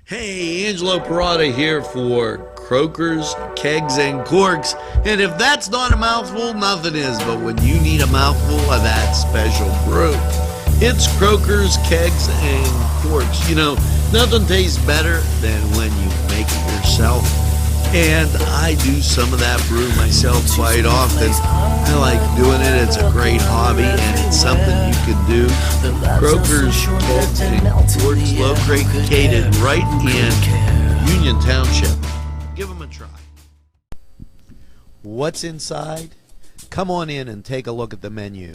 Hey, Angelo Parada here for Croakers, Kegs, and Corks. And if that's not a mouthful, nothing is. But when you need a mouthful of that special brew, it's Croakers, Kegs, and Corks. You know, nothing tastes better than when you make it yourself. And I do some of that brew myself quite often. I like doing it. It's a great hobby, and it's something you can do. Croakers, Kegs, and Corks, located right in Union Township. Give them a try. What's inside? Come on in and take a look at the menu.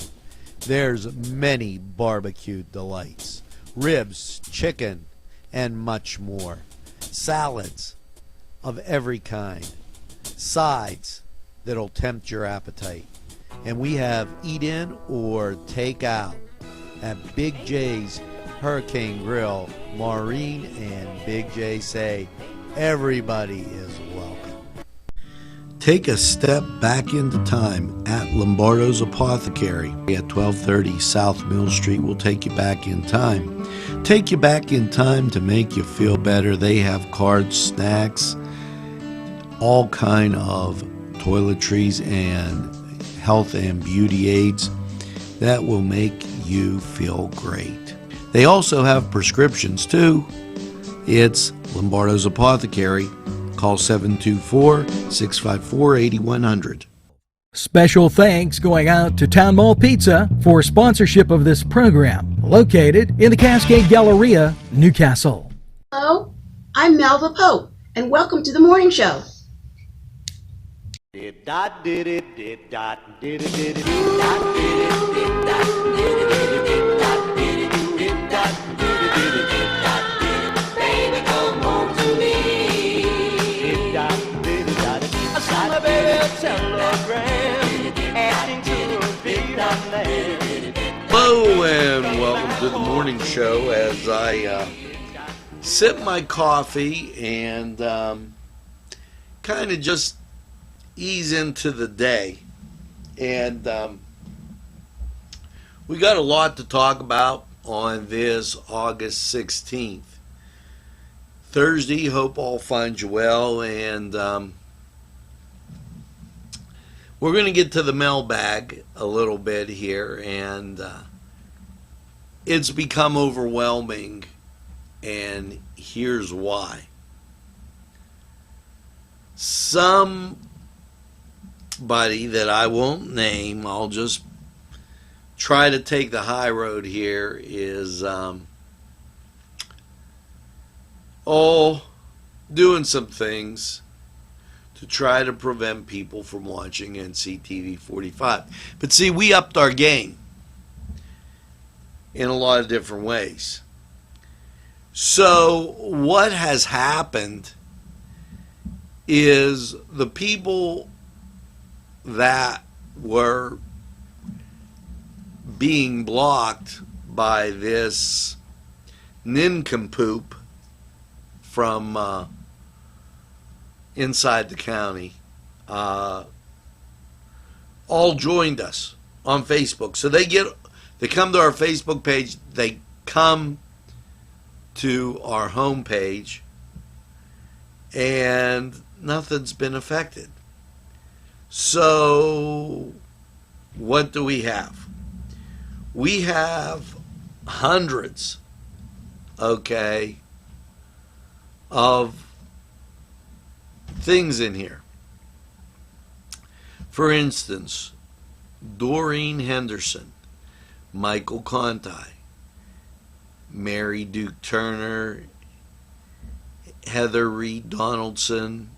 There's many barbecue delights. Ribs, chicken, and much more. Salads of every kind. Sides that'll tempt your appetite. And we have eat in or take out at Big J's Hurricane Grill. Maureen and Big J say everybody is welcome. Take a step back into time at Lombardo's Apothecary at 1230 South Mill Street. Will take you back in time. Take you back in time to make you feel better. They have cards, snacks, all kind of toiletries and health and beauty aids that will make you feel great. They also have prescriptions too. It's Lombardo's Apothecary. Call 724-654-8100. Special thanks going out to Town Mall Pizza for sponsorship of this program, located in the Cascade Galleria, Newcastle. Hello, I'm Melva Pope, and welcome to the morning show. Did dot did it did dot did it did it did dot did it did dot did it did it dot did it did dot did it did it dot did it baby come home to me did dot did it dot I saw my baby a telegram asking to be dot land. Hello and welcome to the morning show as I sip my coffee and kind of just ease into the day. And we got a lot to talk about on this August 16th. Thursday, hope all finds you well. And we're going to get to the mailbag a little bit here. And it's become overwhelming. And here's why. Somebody that I won't name, I'll just try to take the high road here, is doing some things to try to prevent people from watching NCTV45. But see, we upped our game in a lot of different ways. So what has happened is the people that were being blocked by this nincompoop from inside the county all joined us on Facebook. So they come to our Facebook page, they come to our homepage, and nothing's been affected. So what do we have? We have hundreds, of things in here. For instance, Doreen Henderson, Michael Conti, Mary Duke Turner, Heather Reed Donaldson,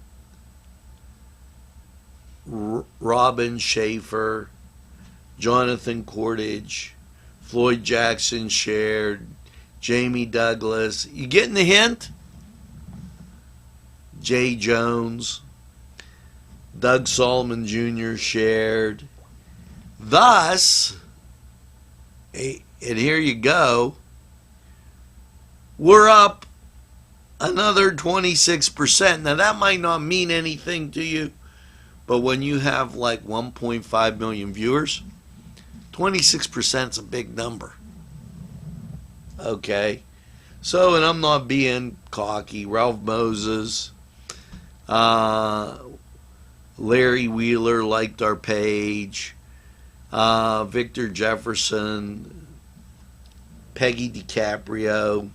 Robin Schaefer, Jonathan Cordage, Floyd Jackson shared, Jamie Douglas. You getting the hint? Jay Jones, Doug Solomon Jr. shared. Thus, and here you go, we're up another 26%. Now that might not mean anything to you, but when you have like 1.5 million viewers, 26% is a big number. Okay. So, and I'm not being cocky, Ralph Moses, Larry Wheeler liked our page, Victor Jefferson, Peggy DiCaprio,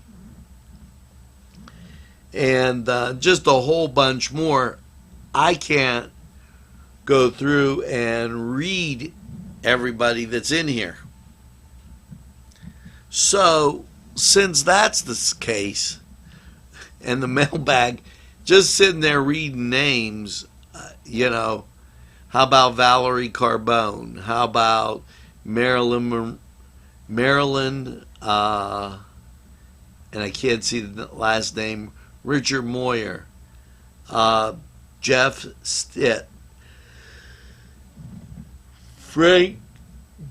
and just a whole bunch more. I can't go through and read everybody that's in here. So, since that's the case, and the mailbag, just sitting there reading names, how about Valerie Carbone? How about Marilyn, and I can't see the last name, Richard Moyer, Jeff Stitt, Frank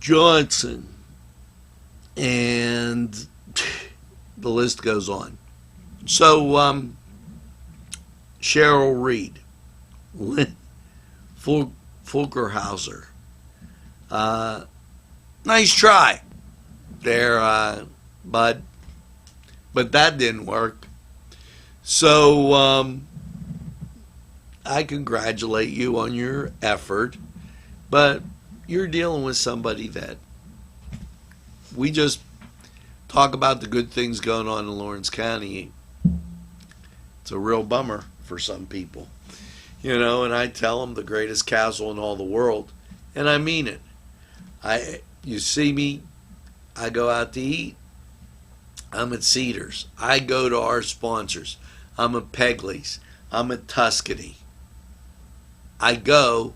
Johnson, and the list goes on. So, Cheryl Reed, Fulkerhauser, nice try there, bud, but that didn't work. So, I congratulate you on your effort, but you're dealing with somebody that we just talk about the good things going on in Lawrence County. It's a real bummer for some people, and I tell them the greatest castle in all the world, and I mean it. You see me, I go out to eat, I'm at Cedars, I go to our sponsors, I'm at Pegley's, I'm at Tuscany. I go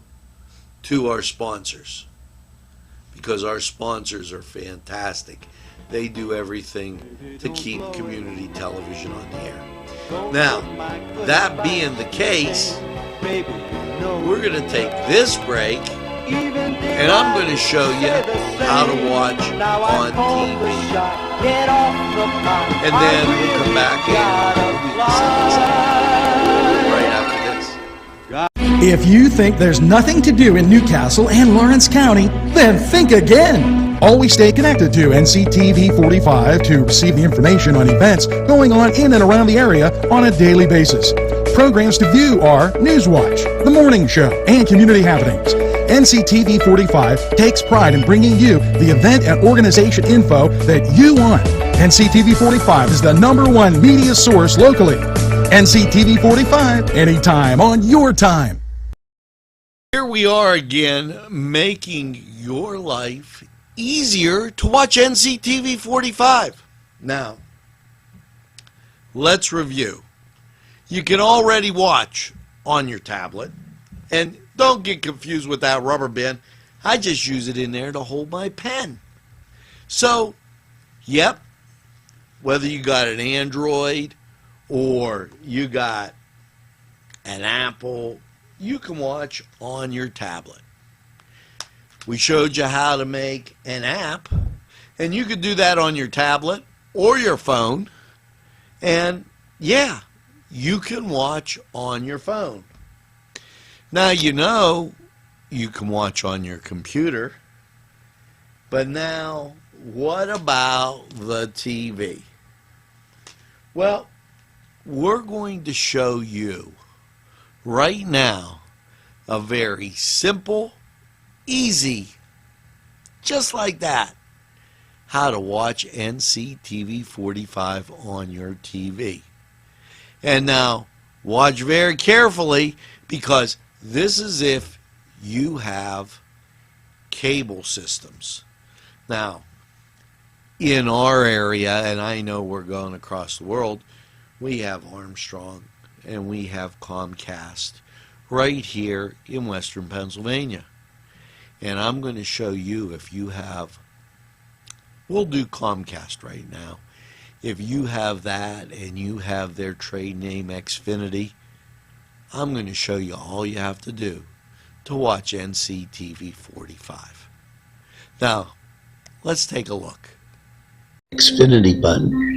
to our sponsors because our sponsors are fantastic. They do everything to keep community television on the air. Now, that being the case, we're going to take this break, and I'm going to show you how to watch on TV. And then we'll come back right after this. If you think there's nothing to do in Newcastle and Lawrence County, then think again. Always stay connected to NCTV45 to receive the information on events going on in and around the area on a daily basis. Programs to view are Newswatch, The Morning Show, and Community Happenings. NCTV45 takes pride in bringing you the event and organization info that you want. NCTV45 is the #1 media source locally. NCTV45, anytime on your time. Here we are again, making your life easier to watch NCTV45. Now, let's review. You can already watch on your tablet, and don't get confused with that rubber band. I just use it in there to hold my pen. So, yep, whether you got an Android or you got an Apple, you can watch on your tablet. We showed you how to make an app, and you could do that on your tablet or your phone, and yeah, you can watch on your phone. Now you can watch on your computer, but now what about the TV? Well, we're going to show you right now a very simple, easy, just like that, how to watch NCTV45 on your TV. And now, watch very carefully, because this is if you have cable systems. Now, in our area, and I know we're going across the world, we have Armstrong and we have Comcast right here in Western Pennsylvania. And I'm going to show you if you have, we'll do Comcast right now. If you have that and you have their trade name Xfinity, I'm going to show you all you have to do to watch NCTV45. Now, let's take a look. Xfinity button.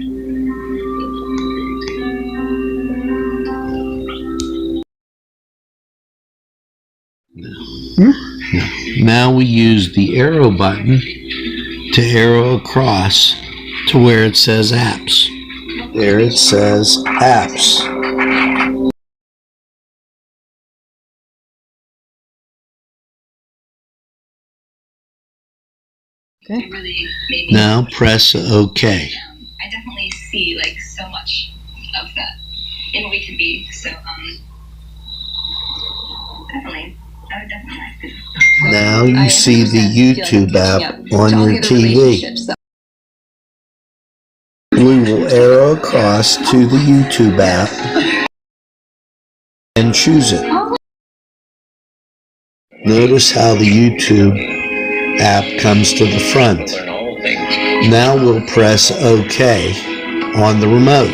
Now we use the arrow button to arrow across to where it says apps. there it says apps. It really made me. Now press OK. I definitely see like so much of that in what we can be. So definitely, I would definitely like to. Now you see the YouTube app on your TV. We will arrow across to the YouTube app and choose it. Notice how the YouTube app comes to the front. Now we'll press OK on the remote.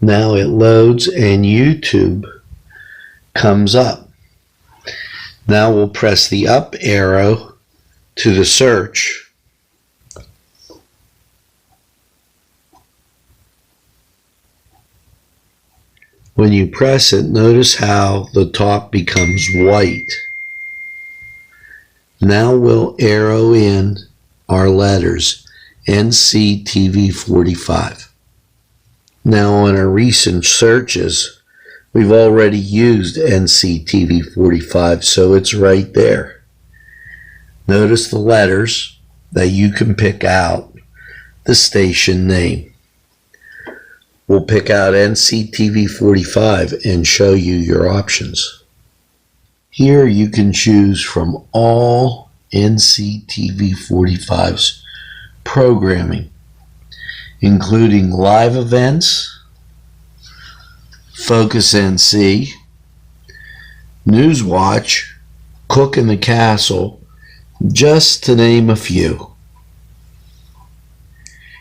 Now it loads and YouTube comes up. Now we'll press the up arrow to the search. When you press it, notice how the top becomes white. Now we'll arrow in our letters, NCTV45. Now on our recent searches, we've already used NCTV45, so it's right there. Notice the letters that you can pick out the station name. We'll pick out NCTV45 and show you your options. Here you can choose from all NCTV45's programming, including live events, Focus NC, Newswatch, Cook in the Castle, just to name a few.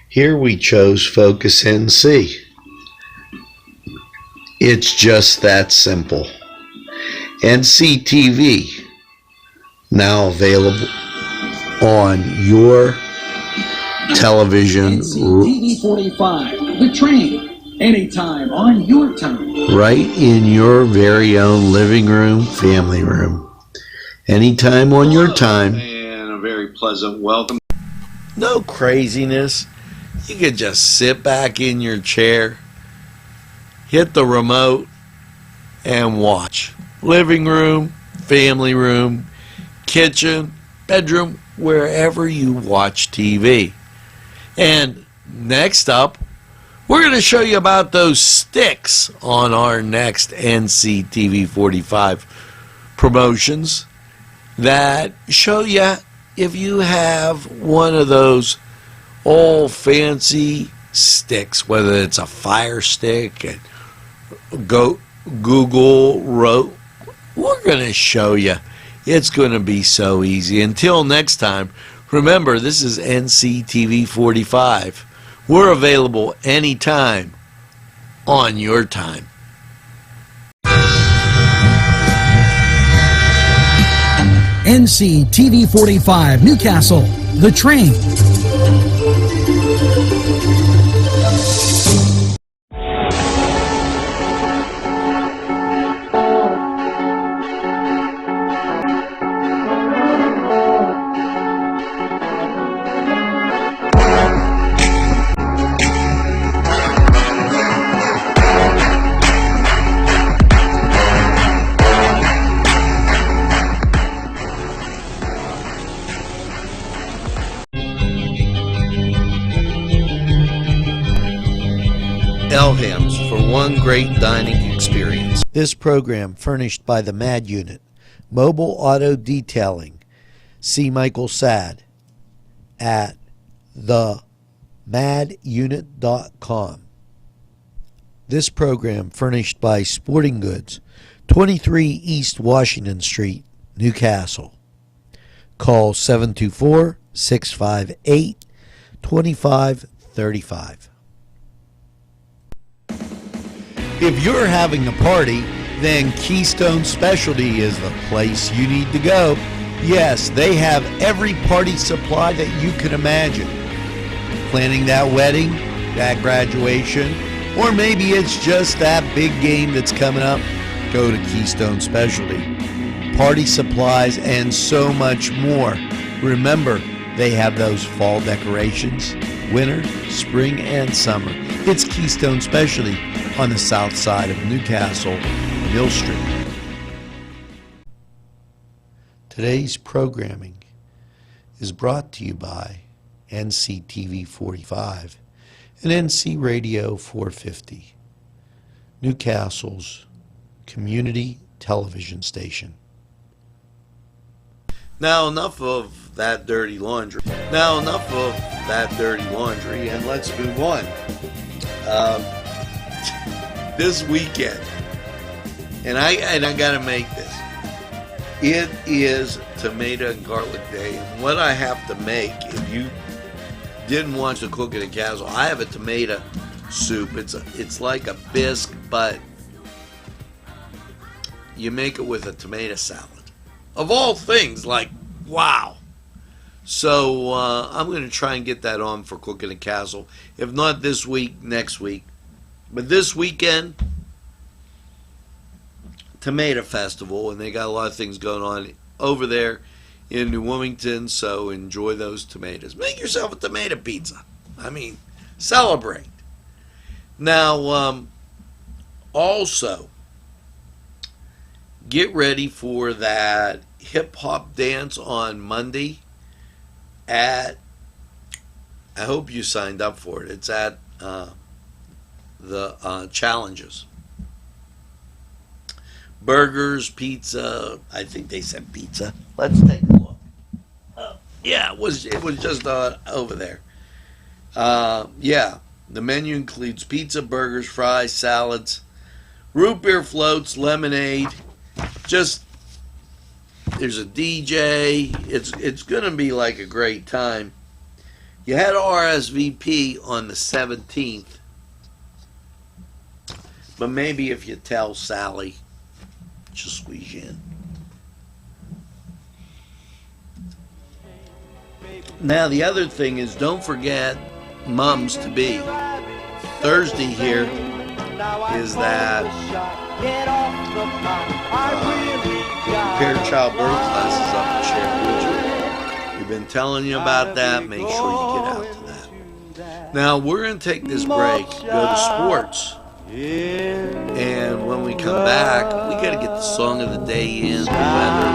Here we chose Focus NC. It's just that simple. NCTV, now available on your television. NCTV45, the train, anytime on your time. Right in your very own living room, family room. Anytime on your time. And a very pleasant welcome. No craziness. You could just sit back in your chair, hit the remote, and watch. Living room, family room, kitchen, bedroom, wherever you watch TV. And next up, we're going to show you about those sticks on our next NCTV45 promotions that show you if you have one of those old fancy sticks, whether it's a Fire Stick, and Google wrote. We're going to show you. It's going to be so easy. Until next time, remember, this is NCTV45. We're available anytime on your time. NCTV45 Newcastle, the train. Elham's for one great dining experience. This program furnished by the MAD Unit, Mobile Auto Detailing. See Michael Sad at themadunit.com. This program furnished by Sporting Goods, 23 East Washington Street, Newcastle. Call 724-658-2535. If you're having a party, then Keystone Specialty is the place you need to go. Yes, they have every party supply that you can imagine. Planning that wedding, that graduation, or maybe it's just that big game that's coming up, go to Keystone Specialty. Party supplies and so much more. Remember, they have those fall decorations winter, spring, and summer. It's Keystone Specialty on the south side of Newcastle, Mill Street. Today's programming is brought to you by NCTV45 and NC Radio 450, Newcastle's community television station. Now enough of that dirty laundry. And let's move on. This weekend, and I gotta make this. It is Tomato and Garlic Day, and what I have to make, if you didn't want to cook it in Castle, I have a tomato soup. It's like a bisque, but you make it with a tomato salad. Of all things, like, wow. So I'm going to try and get that on for Cooking and Castle. If not this week, next week. But this weekend, Tomato Festival, and they got a lot of things going on over there in New Wilmington, so enjoy those tomatoes. Make yourself a tomato pizza. I mean, celebrate. Now, also, get ready for that hip-hop dance on Monday at, I hope you signed up for it. It's at the Challenges. Burgers, pizza, I think they said pizza. Let's take a look. Yeah, it was just over there. Yeah, the menu includes pizza, burgers, fries, salads, root beer floats, lemonade. Just, there's a DJ. It's gonna be like a great time. You had RSVP on the 17th, but maybe if you tell Sally, just squeeze you in. Now the other thing is, don't forget Mums to Be. Thursday here is that Parent-Child birth classes up at Share. We've been telling you about that. Make sure you get out to that. Now we're going to take this break, go to sports, and when we come back, we got to get the song of the day in. The weather,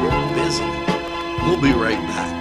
we're busy. We'll be right back.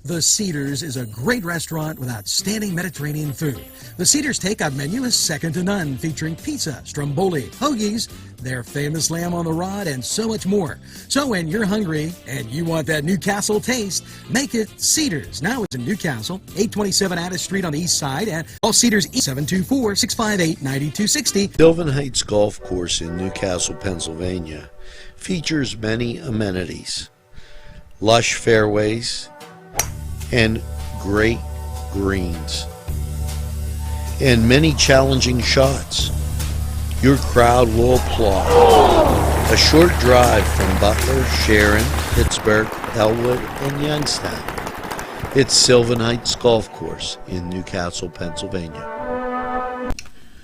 The Cedars is a great restaurant with outstanding Mediterranean food. The Cedars takeout menu is second to none, featuring pizza, stromboli, hoagies, their famous lamb on the rod, and so much more. So when you're hungry and you want that Newcastle taste, make it Cedars. Now it's in Newcastle, 827 Addis Street on the east side, and all Cedars 724-658-9260. Sylvan Heights Golf Course in Newcastle, Pennsylvania features many amenities, lush fairways, and great greens, and many challenging shots. Your crowd will applaud. A short drive from Butler, Sharon, Pittsburgh, Elwood, and Youngstown. It's Sylvan Heights Golf Course in Newcastle, Pennsylvania.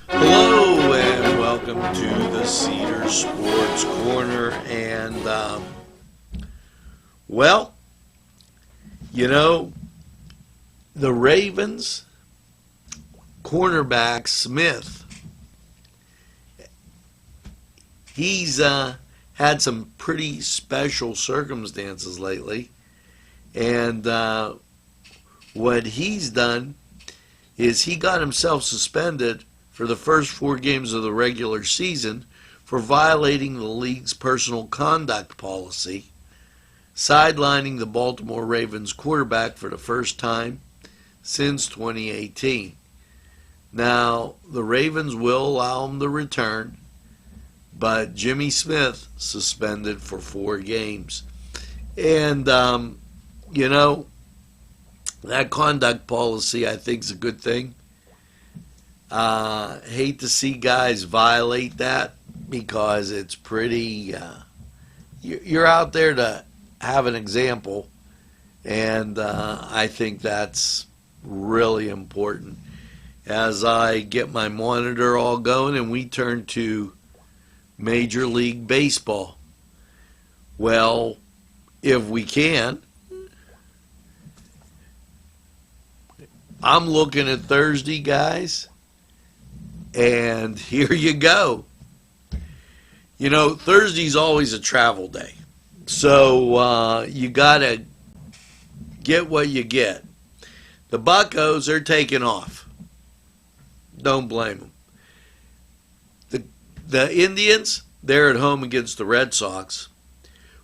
Hello and welcome to the Cedar Sports Corner. And well, you know, the Ravens cornerback Smith, he's had some pretty special circumstances lately. And what he's done is he got himself suspended for the first 4 games of the regular season for violating the league's personal conduct policy, sidelining the Baltimore Ravens quarterback for the first time since 2018. Now, the Ravens will allow him to return, but Jimmy Smith suspended for 4 games. And, you know, that conduct policy, I think, is a good thing. Hate to see guys violate that because it's pretty, you're out there to have an example, and I think that's really important. As I get my monitor all going and we turn to Major League Baseball. Well, if we can, I'm looking at Thursday, guys, and here you go. You know, Thursday's always a travel day, so you got to get what you get. The Buccos are taking off. Don't blame them. The Indians, they're at home against the Red Sox,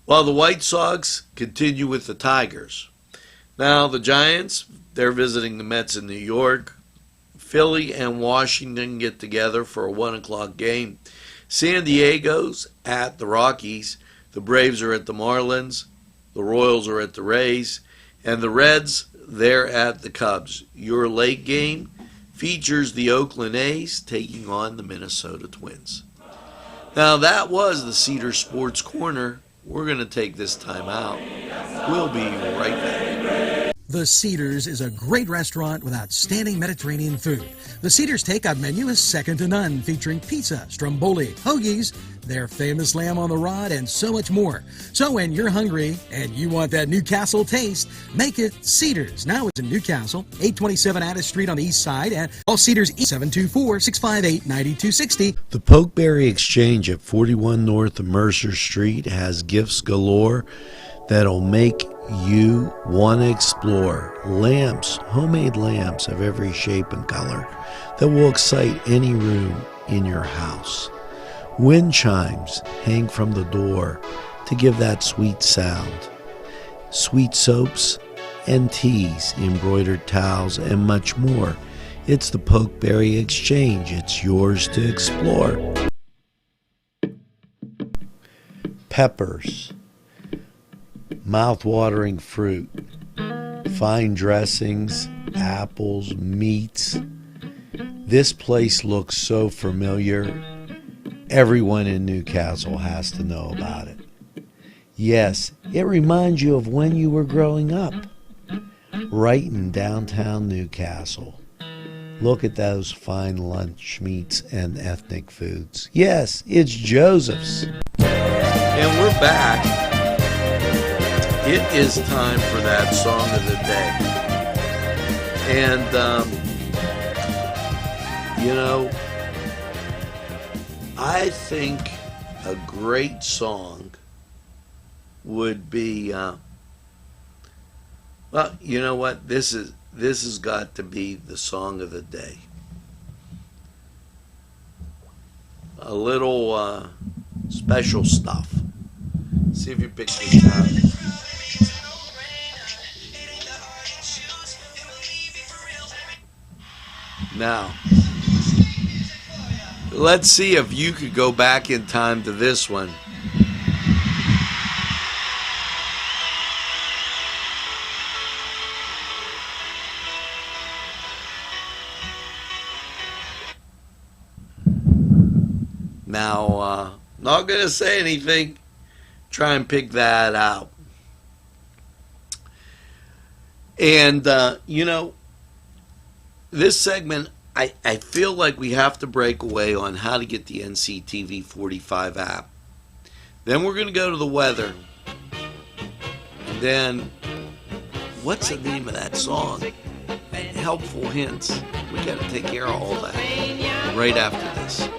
while the White Sox continue with the Tigers. Now, the Giants, they're visiting the Mets in New York. Philly and Washington get together for a 1 o'clock game. San Diego's at the Rockies. The Braves are at the Marlins. The Royals are at the Rays. And the Reds, they're at the Cubs. Your late game features the Oakland A's taking on the Minnesota Twins. Now, that was the Cedar Sports Corner. We're going to take this time out. We'll be right back. The Cedars is a great restaurant with outstanding Mediterranean food. The Cedars takeout menu is second to none, featuring pizza, stromboli, hoagies, their famous lamb on the rod, and so much more. So when you're hungry and you want that Newcastle taste, make it Cedars. Now it's in Newcastle, 827 Addis Street on the east side, and all Cedars 724-658-9260. The Pokeberry Exchange at 41 North Mercer Street has gifts galore that'll make you want to explore. Lamps, homemade lamps of every shape and color that will excite any room in your house. Wind chimes hang from the door to give that sweet sound. Sweet soaps and teas, embroidered towels, and much more. It's the Pokeberry Exchange. It's yours to explore. Peppers, mouth-watering fruit, fine dressings, apples, meats. This place looks so familiar. Everyone in Newcastle has to know about it. Yes, it reminds you of when you were growing up, right in downtown Newcastle. Look at those fine lunch meats and ethnic foods. Yes, it's Joseph's. And we're back. It is time for that song of the day. And, you know, I think a great song would be, well, you know what? This has got to be the song of the day. A little special stuff. See if you pick this out. Now, let's see if you could go back in time to this one. Now, not going to say anything. Try and pick that out. And, you know, this segment, I feel like we have to break away on how to get the NCTV45 app. Then we're going to go to the weather. And then, what's the name of that song? Helpful hints. We got to take care of all that right after this.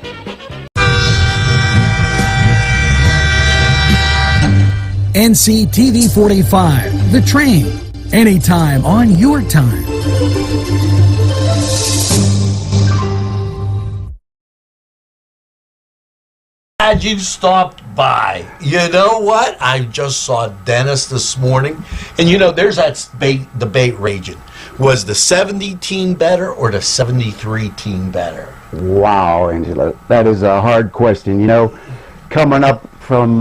NCTV 45, The Train, anytime on your time. Glad you stopped by. You know what? I just saw Dennis this morning, and you know, there's that debate raging. Was the 70 team better or the 73 team better? Wow, Angela, that is a hard question. You know, coming up from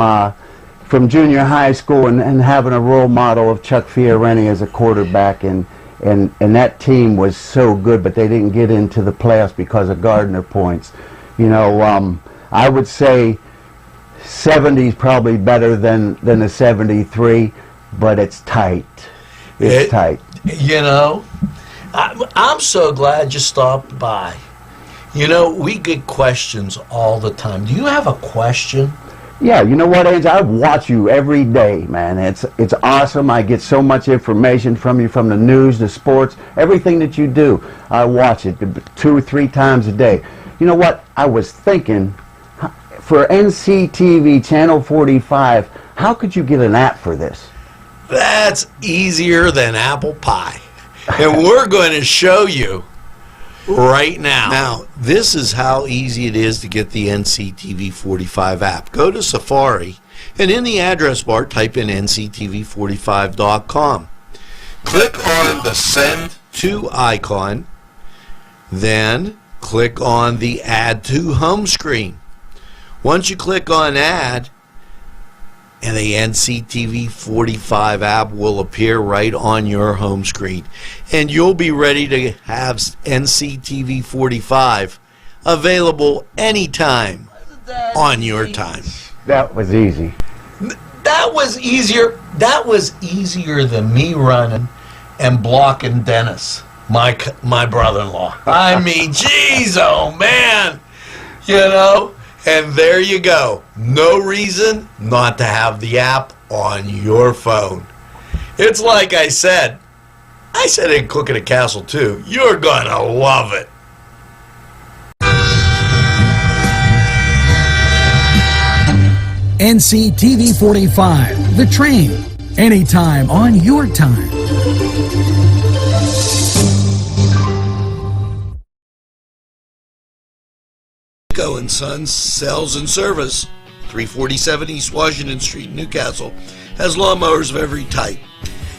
junior high school and having a role model of Chuck Fiorini as a quarterback, and that team was so good, but they didn't get into the playoffs because of Gardner points. You know, I would say 70's probably better than a 73, but it's tight. It's tight. You know, I'm so glad you stopped by. You know, we get questions all the time. Do you have a question? Yeah, you know what, Ange? I watch you every day, man. It's awesome. I get so much information from you, from the news, the sports, everything that you do. I watch it 2 or 3 times a day. You know what? I was thinking, for NCTV Channel 45, how could you get an app for this? That's easier than apple pie. And we're going to show you right now. Now, this is how easy it is to get the NCTV45 app. Go to Safari, and in the address bar, type in nctv45.com. Click on the Send To icon, then click on the Add to Home screen. Once you click on Add, and the NCTV45 app will appear right on your home screen. And you'll be ready to have NCTV45 available anytime on your time. That was easy. That was easier. That was easier than me running and blocking Dennis, my brother-in-law. I mean, geez, oh man, you know. And there you go. No reason not to have the app on your phone. It's like I said in Cooking at Castle too. You're gonna love it. NCTV 45, The Train, anytime on your time. And Sons Sales and Service, 347 East Washington Street, Newcastle, has lawnmowers of every type.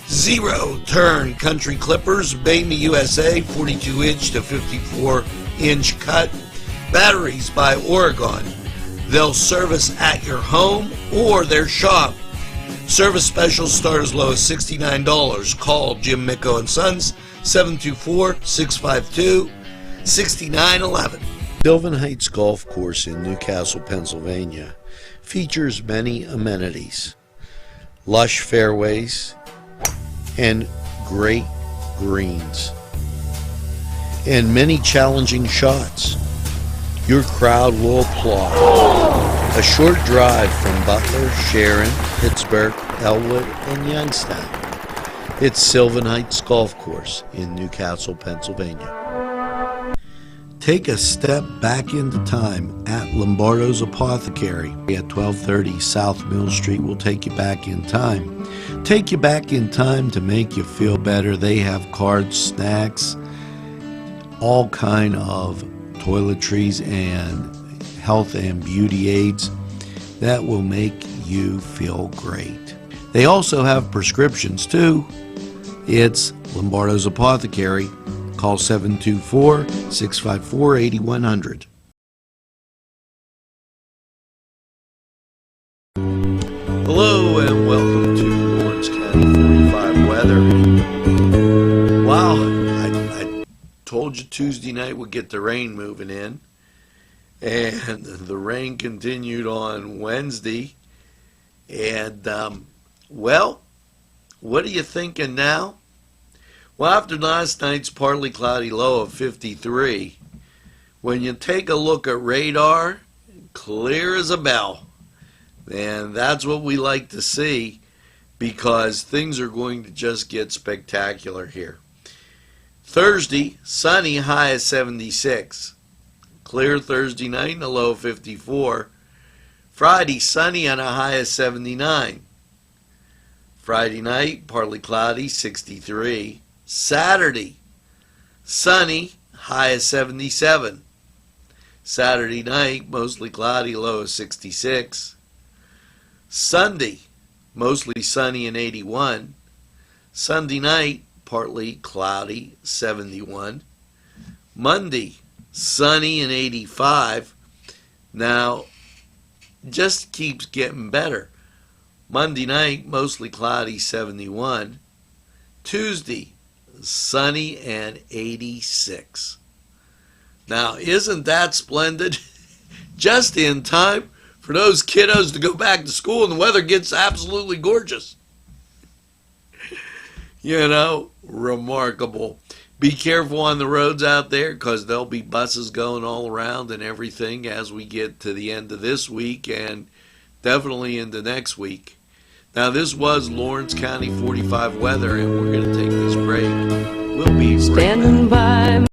Zero-turn country clippers, made in the USA, 42-inch to 54-inch cut. Batteries by Oregon. They'll service at your home or their shop. Service specials start as low as $69. Call Jim Micco and Sons, 724-652-6911. Sylvan Heights Golf Course in Newcastle, Pennsylvania features many amenities, lush fairways, and great greens, and many challenging shots. Your crowd will applaud. A short drive from Butler, Sharon, Pittsburgh, Elwood, and Youngstown. It's Sylvan Heights Golf Course in Newcastle, Pennsylvania. Take a step back into time at Lombardo's Apothecary at 1230 South Mill Street. Will take you back in time. Take you back in time to make you feel better. They have cards, snacks, all kind of toiletries and health and beauty aids that will make you feel great. They also have prescriptions too. It's Lombardo's Apothecary. Call 724-654-8100. Hello and welcome to Lawrence County 45 weather. Wow, I told you Tuesday night we'd get the rain moving in, and the rain continued on Wednesday. And, well, what are you thinking now? Well, after last night's partly cloudy low of 53, when you take a look at radar, clear as a bell. And that's what we like to see, because things are going to just get spectacular here. Thursday, sunny, high of 76. Clear Thursday night and a low of 54. Friday, sunny and a high of 79. Friday night, partly cloudy, 63. Saturday, sunny, high of 77. Saturday night, mostly cloudy, low of 66. Sunday, mostly sunny and 81. Sunday night, partly cloudy, 71. Monday, sunny and 85. Now, just keeps getting better. Monday night, mostly cloudy, 71. Tuesday, sunny and 86. Now, isn't that splendid? Just in time for for those kiddos to go back to school and the weather gets absolutely gorgeous. You know, remarkable. Be careful on the roads out there because there'll be buses going all around and everything as we get to the end of this week and definitely into next week. Now, this was Lawrence County 45 weather, and we're going to take this break. We'll be standing by.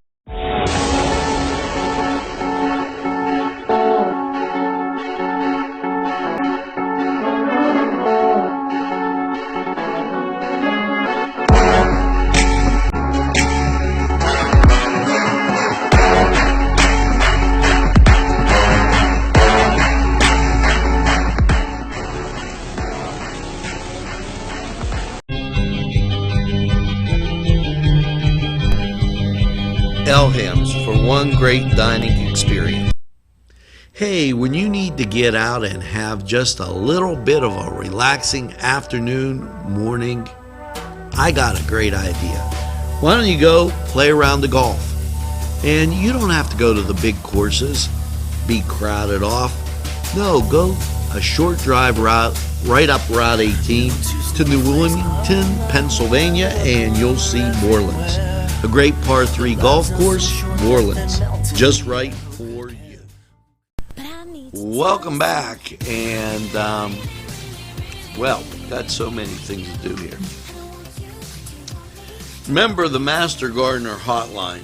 Elham's for one great dining experience. Hey, when you need to get out and have just a little bit of a relaxing afternoon, morning, I got a great idea. Why don't you go play around the golf? And you don't have to go to the big courses, be crowded off. No, go a short drive route right up Route 18 to New Wilmington, Pennsylvania, and you'll see Morelands. A great par 3 golf course, Morelands, just right for you. Welcome back, and well, got so many things to do here. Remember the Master Gardener hotline,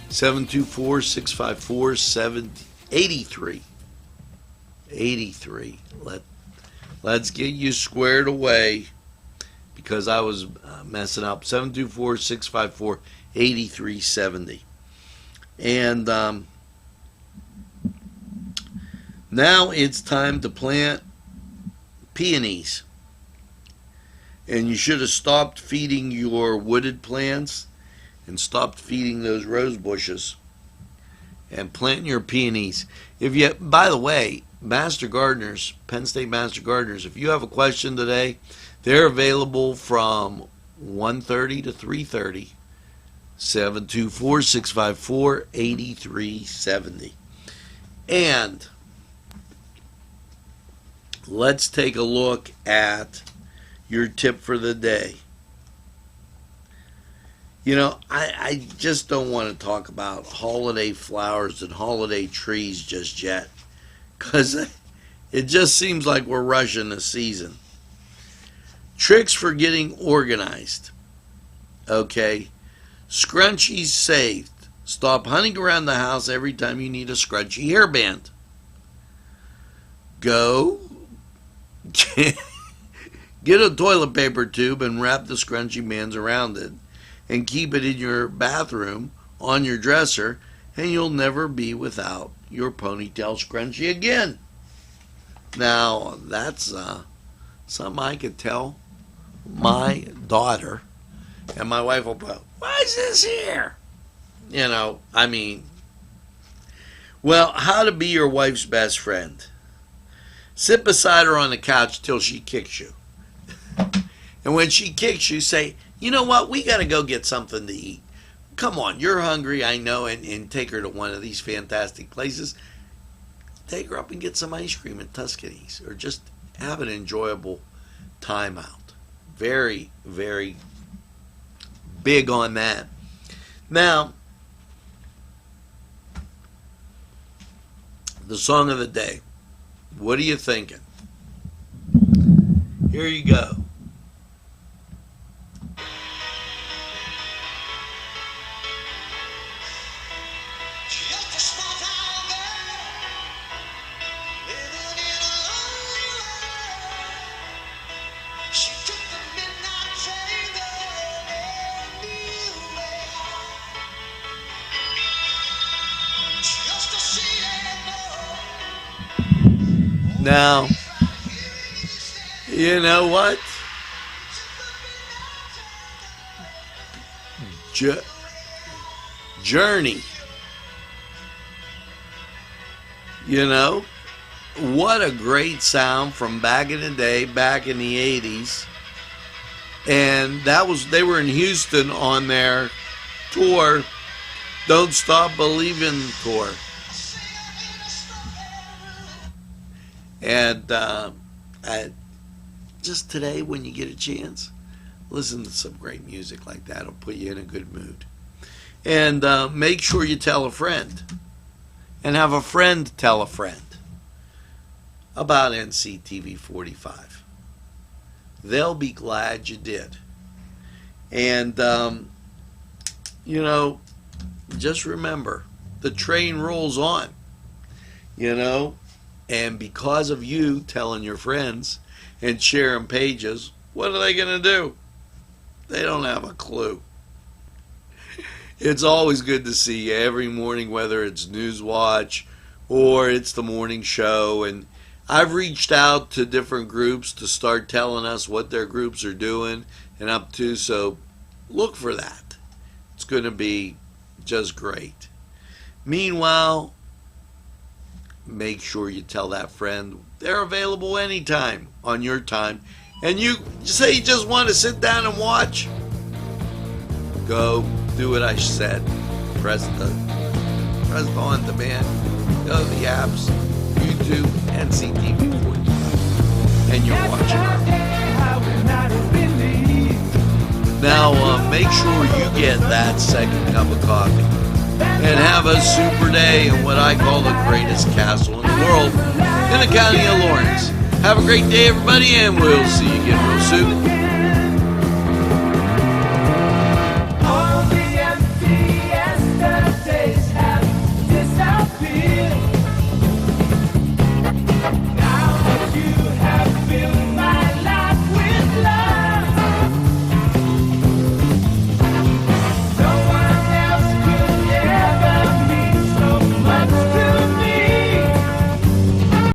724-654-83. Let's get you squared away. Because I was messing up. 724-654-8370. And now it's time to plant peonies. And you should have stopped feeding your wooded plants and stopped feeding those rose bushes and planting your peonies. If you, by the way, Master Gardeners, Penn State Master Gardeners, if you have a question today, they're available from 1:30 to 3:30, 724-654-8370. And let's take a look at your tip for the day. You know, I just don't want to talk about holiday flowers and holiday trees just yet, because it just seems like we're rushing the season. Tricks for getting organized. Okay. Scrunchies saved. Stop hunting around the house every time you need a scrunchy hairband. Go get a toilet paper tube and wrap the scrunchy bands around it and keep it in your bathroom on your dresser, and you'll never be without your ponytail scrunchie again. Now, that's something I could tell my daughter, and my wife will go, why is this here? You know, I mean, well, how to be your wife's best friend. Sit beside her on the couch till she kicks you. And when she kicks you, say, you know what, we got to go get something to eat. Come on, you're hungry, I know, and take her to one of these fantastic places. Take her up and get some ice cream at Tuscany's, or just have an enjoyable time out. Very, very big on that. Now, the song of the day. What are you thinking? Here you go. Now, you know what? Journey. You know, what a great sound from back in the day, back in the 80s. And they were in Houston on their tour, Don't Stop Believin' tour. And just today, when you get a chance, listen to some great music like that. It'll put you in a good mood. And make sure you tell a friend. And have a friend tell a friend about NCTV45. They'll be glad you did. And, just remember, the train rolls on, and because of you telling your friends and sharing pages, what are they going to do? They don't have a clue. It's always good to see you every morning, whether it's Newswatch or it's the morning show. And I've reached out to different groups to start telling us what their groups are doing and up to, so look for that. It's going to be just great. Meanwhile, make sure you tell that friend they're available anytime on your time. And you say you just want to sit down and watch, go do what I said. Press the on demand, go to the apps, YouTube, NCTV45, and you're watching. Now make sure you get that second cup of coffee and have a super day in what I call the greatest castle in the world in the county of Lawrence. Have a great day, everybody, and we'll see you again real soon.